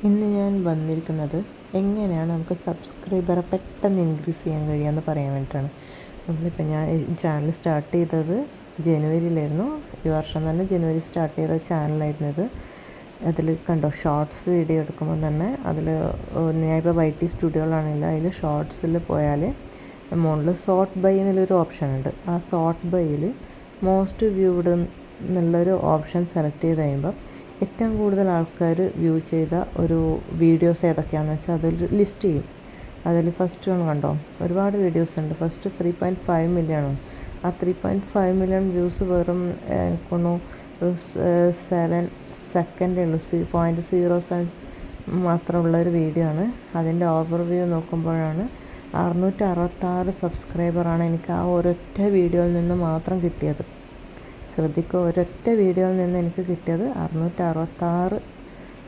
ഇന്ന് ഞാൻ വന്നിരിക്കുന്നത് എങ്ങനെയാണ് നമുക്ക് സബ്സ്ക്രൈബറെ പെട്ടെന്ന് ഇൻക്രീസ് ചെയ്യാൻ കഴിയുമെന്ന് പറയാൻ വേണ്ടിയിട്ടാണ്. നമ്മളിപ്പോൾ ഞാൻ ചാനൽ സ്റ്റാർട്ട് ചെയ്തത് ജനുവരിയിലായിരുന്നു. ഈ വർഷം തന്നെ ജനുവരി സ്റ്റാർട്ട് ചെയ്ത ചാനലായിരുന്നു ഇത്. അതിൽ കണ്ടോ, ഷോർട്സ് വീഡിയോ എടുക്കുമ്പോൾ തന്നെ അതിൽ ഞാനിപ്പോൾ YT സ്റ്റുഡിയോയിലാണെങ്കിൽ അതിൽ ഷോർട്സിൽ പോയാൽ മുകളിൽ സോർട്ട് ബൈ എന്നുള്ളൊരു ഓപ്ഷൻ ഉണ്ട്. ആ സോർട്ട് ബൈയിൽ മോസ്റ്റ് വ്യൂഡ് എന്നുള്ളൊരു ഓപ്ഷൻ സെലക്ട് ചെയ്ത് കഴിയുമ്പോൾ ഏറ്റവും കൂടുതൽ ആൾക്കാർ വ്യൂ ചെയ്ത ഒരു വീഡിയോസ് ഏതൊക്കെയാണെന്ന് വെച്ചാൽ അതൊരു ലിസ്റ്റ് ചെയ്യും. അതിൽ ഫസ്റ്റ് വൺ കണ്ടോ, ഒരുപാട് വീഡിയോസ് ഉണ്ട്. ഫസ്റ്റ് 3.5 മില്യൺ ആണ്. ആ 3.5 മില്യൺ വ്യൂസ് വെറും എനിക്കൊന്നു 7 സെക്കൻഡേ ഉള്ളൂ, 0.07 മാത്രമുള്ളൊരു വീഡിയോ ആണ്. അതിൻ്റെ ഓവർവ്യൂ നോക്കുമ്പോഴാണ് 666 സബ്സ്ക്രൈബറാണ് എനിക്ക് ആ ഒരൊറ്റ വീഡിയോയിൽ നിന്ന് മാത്രം കിട്ടിയത്. ശ്രദ്ധിക്കുക, ഒരൊറ്റ വീഡിയോയിൽ നിന്ന് എനിക്ക് കിട്ടിയത് 666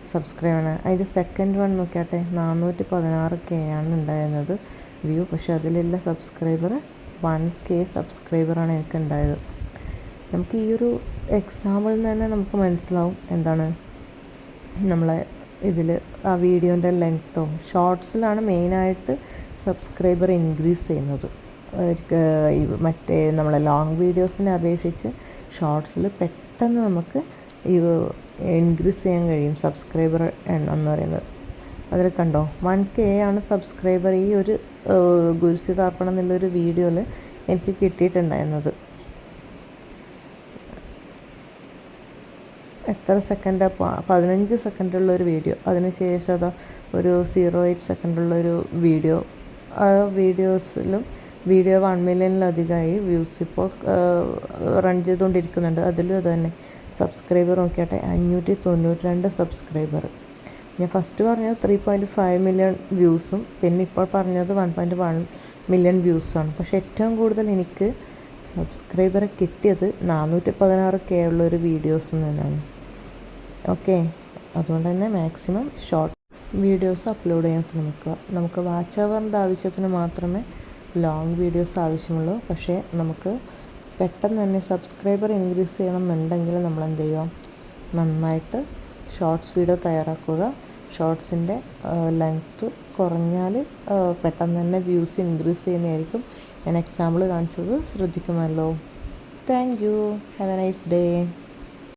സബ്സ്ക്രൈബറാണ്. അതിൻ്റെ സെക്കൻഡ് വൺ നോക്കിയാട്ടെ, 416K ആണ് ഉണ്ടായിരുന്നത് വ്യൂ. പക്ഷെ അതിലുള്ള സബ്സ്ക്രൈബർ 1K സബ്സ്ക്രൈബറാണ് എനിക്ക് ഉണ്ടായത്. നമുക്ക് ഈ ഒരു എക്സാമ്പിളിൽ നിന്ന് തന്നെ നമുക്ക് മനസ്സിലാവും എന്താണ് നമ്മളെ ഇതിൽ ആ വീഡിയോൻ്റെ ലെങ്ത്തോ. ഷോർട്സിലാണ് മെയിനായിട്ട് സബ്സ്ക്രൈബർ ഇൻക്രീസ് ചെയ്യുന്നത്. മറ്റേ നമ്മളെ ലോങ് വീഡിയോസിനെ അപേക്ഷിച്ച് ഷോർട്സിൽ പെട്ടെന്ന് നമുക്ക് ഇൻക്രീസ് ചെയ്യാൻ കഴിയും സബ്സ്ക്രൈബർ എണ്ണം എന്ന് പറയുന്നത്. അതിൽ കണ്ടോ, 1K ആണ് സബ്സ്ക്രൈബർ ഈ ഒരു ഗുരുസിതാർപ്പണം എന്നുള്ളൊരു വീഡിയോയിൽ എനിക്ക് കിട്ടിയിട്ടുണ്ടായിരുന്നത്. എത്ര സെക്കൻഡാണ്? 15 സെക്കൻഡുള്ളൊരു വീഡിയോ. അതിനുശേഷം അതാ ഒരു 0.8 സെക്കൻഡുള്ളൊരു വീഡിയോ. ആ വീഡിയോസിലും വീഡിയോ 1 മില്യണിലധികമായി വ്യൂസ് ഇപ്പോൾ റൺ ചെയ്തുകൊണ്ടിരിക്കുന്നുണ്ട്. അതിലും അത് തന്നെ സബ്സ്ക്രൈബർ നോക്കിയാട്ടെ, 592 സബ്സ്ക്രൈബർ. ഞാൻ ഫസ്റ്റ് പറഞ്ഞത് 3.5 മില്യൺ വ്യൂസും പിന്നെ ഇപ്പോൾ പറഞ്ഞത് 1.1 മില്യൺ വ്യൂസാണ്. പക്ഷേ ഏറ്റവും കൂടുതൽ എനിക്ക് സബ്സ്ക്രൈബറെ കിട്ടിയത് 416K ഉള്ളൊരു വീഡിയോസിൽ നിന്നാണ്. ഓക്കെ, അതുകൊണ്ട് തന്നെ മാക്സിമം ഷോർട്ട് വീഡിയോസ് അപ്ലോഡ് ചെയ്യാൻ ശ്രമിക്കുക. നമുക്ക് വാച്ച് അവറിൻ്റെ ആവശ്യത്തിന് മാത്രമേ ലോങ് വീഡിയോസ് ആവശ്യമുള്ളൂ. പക്ഷേ നമുക്ക് പെട്ടെന്ന് തന്നെ സബ്സ്ക്രൈബർ ഇൻക്രീസ് ചെയ്യണമെന്നുണ്ടെങ്കിൽ നമ്മൾ എന്ത് ചെയ്യുക, നന്നായിട്ട് ഷോർട്സ് വീഡിയോ തയ്യാറാക്കുക. ഷോർട്സിൻ്റെ ലെങ്ത്ത് കുറഞ്ഞാൽ പെട്ടെന്ന് തന്നെ വ്യൂസ് ഇൻക്രീസ് ചെയ്യുന്നതായിരിക്കും. ഞാൻ എക്സാമ്പിൾ കാണിച്ചത് ശ്രദ്ധിക്കുമല്ലോ. Thank you. Have a nice day.